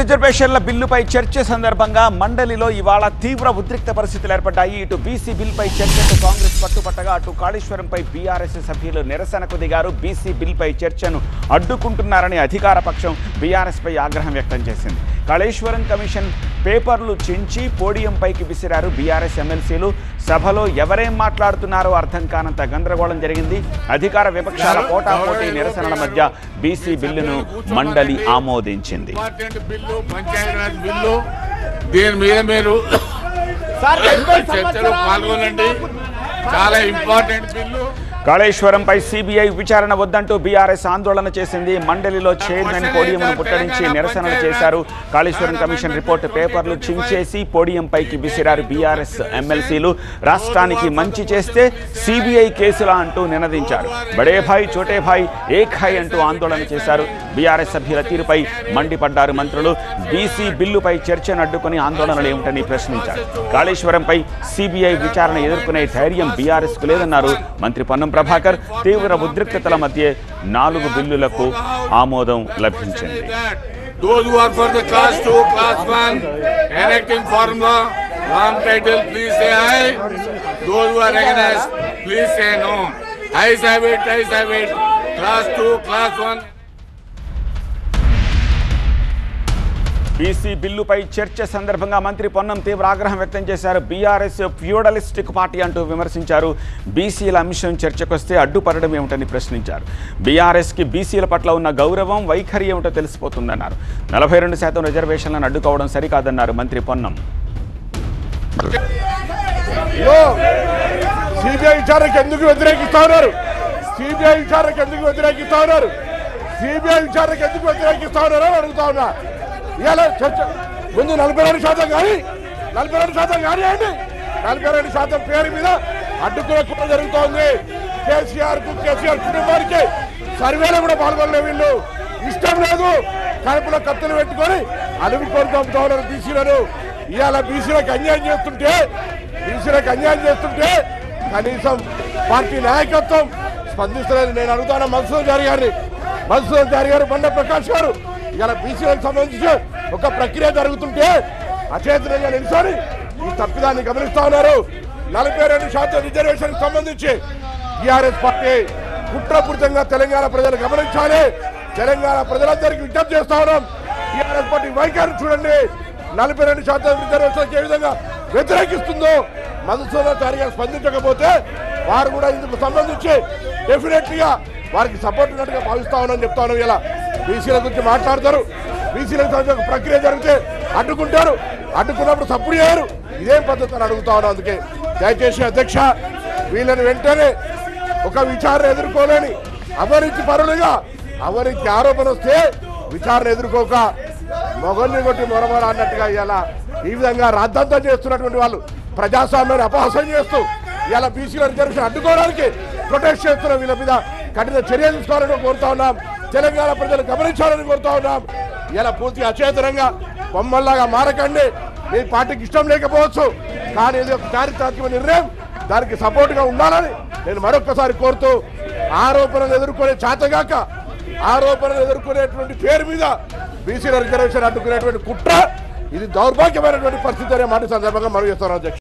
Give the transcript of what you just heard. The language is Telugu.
రిజర్వేషన్ల బిల్లుపై చర్చ సందర్భంగా మండలిలో ఇవాళ తీవ్ర ఉద్రిక్త పరిస్థితులు ఏర్పడ్డాయి. ఇటు బీసీ బిల్లుపై చర్చకు కాంగ్రెస్ పట్టుపట్టగా అటు కాళేశ్వరంపై బీఆర్ఎస్ సభ్యులు నిరసనకు దిగారు. బీసీ బిల్లుపై చర్చను అడ్డుకుంటున్నారని అధికార పక్షం బీఆర్ఎస్పై ఆగ్రహం వ్యక్తం చేసింది. కాళేశ్వరం కమిషన్ పేపర్లు చించి పోడియంపైకి విసిరారు బీఆర్ఎస్ ఎమ్మెల్సీలు. సభలో ఎవరేం మాట్లాడుతున్నారో అర్థం కానంత గందరగోళం జరిగింది. అధికార విపక్షాల పోటాపోటీ నిరసనల మధ్య బీసీ బిల్లును మండలి ఆమోదించింది. దీని మీద మీరు చర్చలో పాల్గొనండి. చాలా ఇంపార్టెంట్ బిల్లు. కాళేశ్వరంపై సిబిఐ విచారణ వద్దంటూ బీఆర్ఎస్ ఆందోళన చేసింది. మండలిలో చైర్మన్ పోడియంను ముట్టడించి నిరసనలు చేశారు. కాళేశ్వరం కమిషన్ రిపోర్టు పేపర్లు చించేసి పోడియంపైకి విసిరారు బీఆర్ఎస్ ఎమ్మెల్సీలు. రాష్ట్రానికి మంచి చేస్తే సిబిఐ కేసులా అంటూ నినదించారు. బడేభాయ్ చోటేభాయ్ ఏఖాయ్ అంటూ ఆందోళన చేశారు. బీఆర్ఎస్ సభ్యుల తీరుపై మండిపడ్డారు మంత్రులు. బీసీ బిల్లుపై చర్చను అడ్డుకుని ఆందోళనలు ఏమిటని ప్రశ్నించారు. కాళేశ్వరంపై సిబిఐ విచారణ ఎదుర్కొనే ధైర్యం బీఆర్ఎస్కు లేదన్నారు మంత్రి పొన్నం ప్రభాకర్. తీవ్ర ఉద్రిక్తతల మధ్య 4 బిల్లులకు ఆమోదం లభించింది. Those who are for the class 2, class 1 enacting formula, wrong title, please say aye. Those who are against, please say no. Ayes have it, ayes have it. Class 2, class 1. BC బిల్లుపై చర్చ సందర్భంగా మంత్రి పొన్నం తీవ్ర ఆగ్రహం వ్యక్తం చేశారు. బీఆర్ఎస్ ఫ్యూడలిస్టిక్ పార్టీ అంటూ విమర్శించారు. బీసీల అంశం చర్చకొస్తే అడ్డుపడడం ఏమిటని ప్రశ్నించారు. బీఆర్ఎస్కి బీసీల పట్ల ఉన్న గౌరవం వైఖరి ఏమిటో తెలిసిపోతుందన్నారు. 42% రిజర్వేషన్లను అడ్డుకోవడం సరికాదన్నారు మంత్రి పొన్నం. సిబిఐ విచారణకు ఎందుకు వ్యతిరేకిస్తా ఉన్నారు? సిబిఐ విచారణకు ఎందుకు వ్యతిరేకిస్తా ఉన్నారు? సిబిఐ విచారణకు ఎందుకు వ్యతిరేకిస్తా ఉన్నారో అడుగుతా ఉన్నా. ఇవాళ చర్చ ముందు 42% కానీ 42% కానివ్వండి. 42% పేరు మీద అడ్డుకునే కుట్ర జరుగుతోంది. కేసీఆర్ కుటుంబానికి సర్వేలో కూడా పాల్గొనలే వీళ్ళు. ఇష్టం లేదు కడుపులో కత్తులు పెట్టుకొని అలుగు కోరుకుంటా ఉన్నారు బీసీలను. ఇవాళ బీసీలకు అన్యాయం చేస్తుంటే కనీసం పార్టీ నాయకత్వం స్పందిస్తలేదు. నేను అడుగుతాను మధుసూదన్ చారి గారు బండ ప్రకాష్ గారు. ఇలా బీసీలకు సంబంధించి ఒక ప్రక్రియ జరుగుతుంటే అచేతనంగా నిలిచారు. ఈ తప్పిదాన్ని గమనిస్తా ఉన్నారు. 42% రిజర్వేషన్ సంబంధించి టీఆర్ఎస్ పార్టీ కుట్రపూరితంగా తెలంగాణ ప్రజలు గమనించాలి. తెలంగాణ ప్రజలందరికీ విజ్ఞప్తి చేస్తా ఉన్నాం. టీఆర్ఎస్ పార్టీ వైఖరి చూడండి. 42% రిజర్వేషన్ ఏ విధంగా వ్యతిరేకిస్తుందో మధుసూదన్ చారి గారు స్పందించకపోతే వారు కూడా ఇందుకు సంబంధించి డెఫినెట్ గా వారికి సపోర్ట్ ఉన్నట్టుగా భావిస్తా ఉన్నామని చెప్తా ఉన్నాం. ఇలా బీసీల గురించి మాట్లాడతారు. బీసీలకు సంబంధించిన ప్రక్రియ జరిగితే అడ్డుకుంటారు. అడ్డుకున్నప్పుడు సపోర్ట్ చేయరు. ఇదేం పద్ధతి అని అడుగుతా ఉన్నాం. అందుకే దయచేసి అధ్యక్ష వీళ్ళని వెంటనే ఒక విచారణ ఎదుర్కోలేని అవినీతి పరులుగా అవినీతి ఆరోపణ వస్తే విచారణ ఎదుర్కోక మొగల్ని కొట్టి మొరమర అన్నట్టుగా ఇలా ఈ విధంగా రాద్ధాంతం చేస్తున్నటువంటి వాళ్ళు ప్రజాస్వామ్యాన్ని అపహాసం చేస్తూ ఇలా బీసీల రిజర్వేషన్ అడ్డుకోవడానికి ప్రొటెస్ట్ చేస్తున్న వీళ్ళ మీద కఠిన చర్యలు తీసుకోవాలని కోరుతా ఉన్నాం. తెలంగాణ ప్రజలు గమనించాలని కోరుతా ఉన్నాం. ఇలా పూర్తిగా అచేతనంగా బొమ్మల్లాగా మారకండి. మీ పార్టీకి ఇష్టం లేకపోవచ్చు, కానీ ఇది ఒక చారిత్రాత్మక నిర్ణయం. దానికి సపోర్ట్గా ఉండాలని నేను మరొక్కసారి కోరుతూ ఆరోపణలు ఎదుర్కొనే చేతగాక ఆరోపణలు ఎదుర్కొనేటువంటి పేరు మీద బీసీల రిజర్వేషన్ అడ్డుకునేటువంటి కుట్ర ఇది దౌర్భాగ్యమైనటువంటి పరిస్థితి అనే మాట సందర్భంగా మనం చేస్తున్నాం అధ్యక్షుడు.